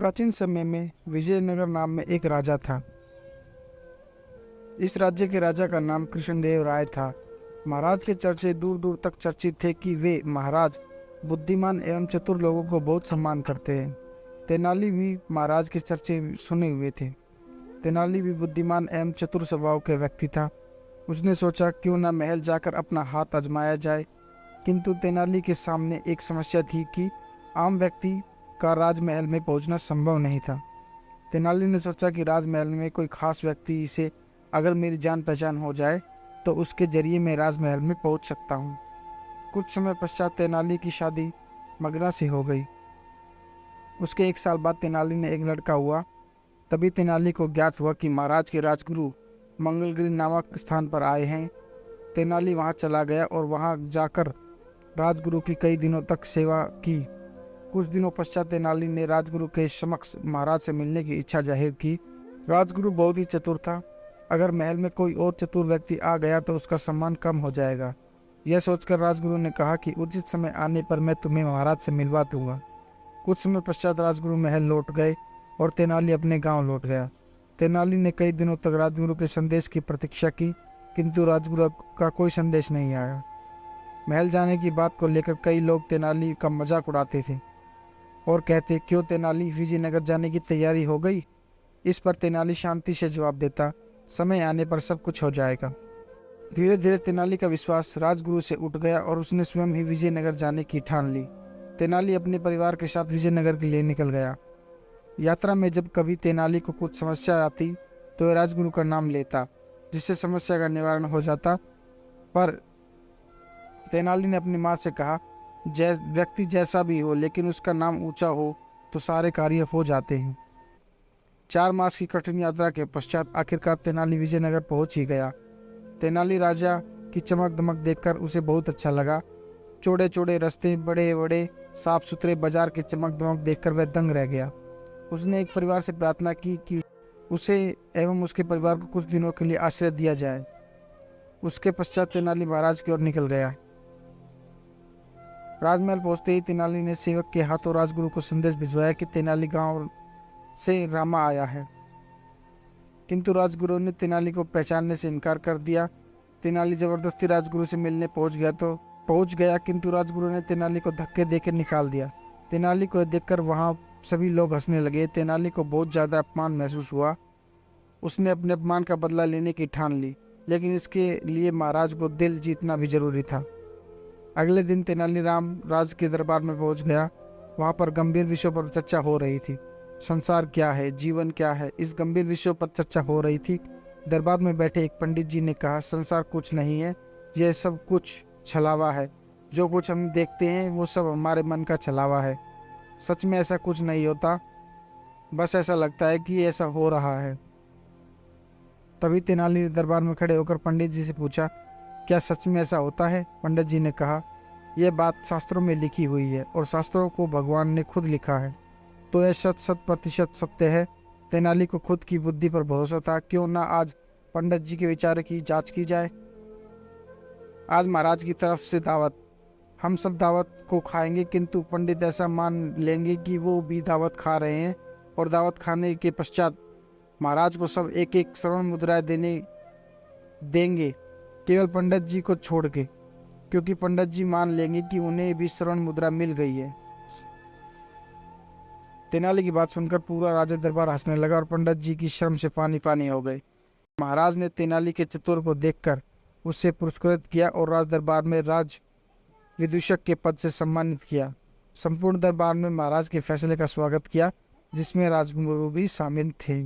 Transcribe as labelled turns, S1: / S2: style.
S1: प्राचीन समय में विजयनगर नाम में एक राजा था। इस राज्य के राजा का नाम कृष्णदेव राय था। महाराज के चर्चे दूर दूर तक चर्चित थे कि वे महाराज बुद्धिमान एवं चतुर लोगों को बहुत सम्मान करते हैं। तेनाली भी महाराज के चर्चे सुने हुए थे। तेनाली भी बुद्धिमान एवं चतुर स्वभाव के व्यक्ति था। उसने सोचा क्यों न महल जाकर अपना हाथ आजमाया जाए, किंतु तेनाली के सामने एक समस्या थी कि आम व्यक्ति का राजमहल में पहुंचना संभव नहीं था। तेनाली ने सोचा कि राजमहल में कोई खास व्यक्ति से अगर मेरी जान पहचान हो जाए तो उसके जरिए मैं राजमहल में पहुंच सकता हूं। कुछ समय पश्चात तेनाली की शादी मगरा से हो गई। उसके 1 साल बाद तेनाली ने एक लड़का हुआ। तभी तेनाली को ज्ञात हुआ कि महाराज के राजगुरु मंगलगिरी नामक स्थान पर आए हैं। तेनाली वहां चला गया और वहां जाकर राजगुरु की कई दिनों तक सेवा की। कुछ दिनों पश्चात तेनाली ने राजगुरु के समक्ष महाराज से मिलने की इच्छा जाहिर की। राजगुरु बहुत ही चतुर था। अगर महल में कोई और चतुर व्यक्ति आ गया तो उसका सम्मान कम हो जाएगा। यह सोचकर राजगुरु ने कहा कि उचित समय आने पर मैं तुम्हें महाराज से मिलवा दूंगा। कुछ समय पश्चात राजगुरु महल लौट गए और तेनाली अपने गांव लौट गया। तेनाली ने कई दिनों तक राजगुरु के संदेश की प्रतीक्षा की, किंतु राजगुरु का कोई संदेश नहीं आया। महल जाने की बात को लेकर कई लोग तेनाली का मजाक उड़ाते थे और कहते, क्यों तेनाली, विजयनगर जाने की तैयारी हो गई? इस पर तेनाली शांति से जवाब देता, समय आने पर सब कुछ हो जाएगा। धीरे धीरे तेनाली का विश्वास राजगुरु से उठ गया और उसने स्वयं ही विजयनगर जाने की ठान ली। तेनाली अपने परिवार के साथ विजयनगर के लिए निकल गया। यात्रा में जब कभी तेनाली को कुछ समस्या आती तो वह राजगुरु का नाम लेता, जिससे समस्या का निवारण हो जाता। पर तेनाली ने अपनी माँ से कहा, व्यक्ति जैसा भी हो लेकिन उसका नाम ऊंचा हो तो सारे कार्य हो जाते हैं। 4 मास की कठिन यात्रा के पश्चात आखिरकार तेनाली विजयनगर पहुंच ही गया। तेनाली राजा की चमक दमक देखकर उसे बहुत अच्छा लगा। चौड़े चौड़े रास्ते, बड़े बड़े साफ सुथरे बाजार की चमक दमक देखकर वह दंग रह गया। उसने एक परिवार से प्रार्थना की कि उसे एवं उसके परिवार को कुछ दिनों के लिए आश्रय दिया जाए। उसके पश्चात तेनाली महाराज की ओर निकल गया। राजमहल पहुंचते ही तेनाली ने सेवक के हाथों राजगुरु को संदेश भिजवाया कि तेनाली गांव से रामा आया है, किंतु राजगुरु ने तेनाली को पहचानने से इनकार कर दिया। तेनाली जबरदस्ती राजगुरु से मिलने पहुंच गया, किंतु राजगुरु ने तेनाली को धक्के देकर निकाल दिया। तेनाली को देखकर वहां सभी लोग हंसने लगे। तेनाली को बहुत ज्यादा अपमान महसूस हुआ। उसने अपने अपमान का बदला लेने की ठान ली, लेकिन इसके लिए महाराज को दिल जीतना भी जरूरी था। अगले दिन तेनालीराम राज के दरबार में पहुंच गया। वहां पर गंभीर विषयों पर चर्चा हो रही थी। संसार क्या है, जीवन क्या है, इस गंभीर विषयों पर चर्चा हो रही थी। दरबार में बैठे एक पंडित जी ने कहा, संसार कुछ नहीं है, यह सब कुछ छलावा है। जो कुछ हम देखते हैं वो सब हमारे मन का छलावा है। सच में ऐसा कुछ नहीं होता, बस ऐसा लगता है कि ऐसा हो रहा है। तभी तेनाली ने दरबार में खड़े होकर पंडित जी से पूछा, क्या सच में ऐसा होता है? पंडित जी ने कहा, यह बात शास्त्रों में लिखी हुई है और शास्त्रों को भगवान ने खुद लिखा है, तो यह 100% सत्य है। तेनाली को खुद की बुद्धि पर भरोसा था। क्यों ना आज पंडित जी के विचार की जांच की जाए। आज महाराज की तरफ से दावत, हम सब दावत को खाएंगे, किंतु पंडित ऐसा मान लेंगे कि वो भी दावत खा रहे हैं और दावत खाने के पश्चात महाराज को सब एक एक स्वर्ण मुद्राएं देंगे, केवल पंडित जी को छोड़ के, क्योंकि पंडित जी मान लेंगे कि उन्हें भी स्वर्ण मुद्रा मिल गई है। तेनाली की बात सुनकर पूरा राजा दरबार हंसने लगा और पंडित जी की शर्म से पानी पानी हो गए। महाराज ने तेनाली के चतुर को देखकर उससे पुरस्कृत किया और राज दरबार में राज विदूषक के पद से सम्मानित किया। संपूर्ण दरबार में महाराज के फैसले का स्वागत किया, जिसमें राजगुरु भी शामिल थे।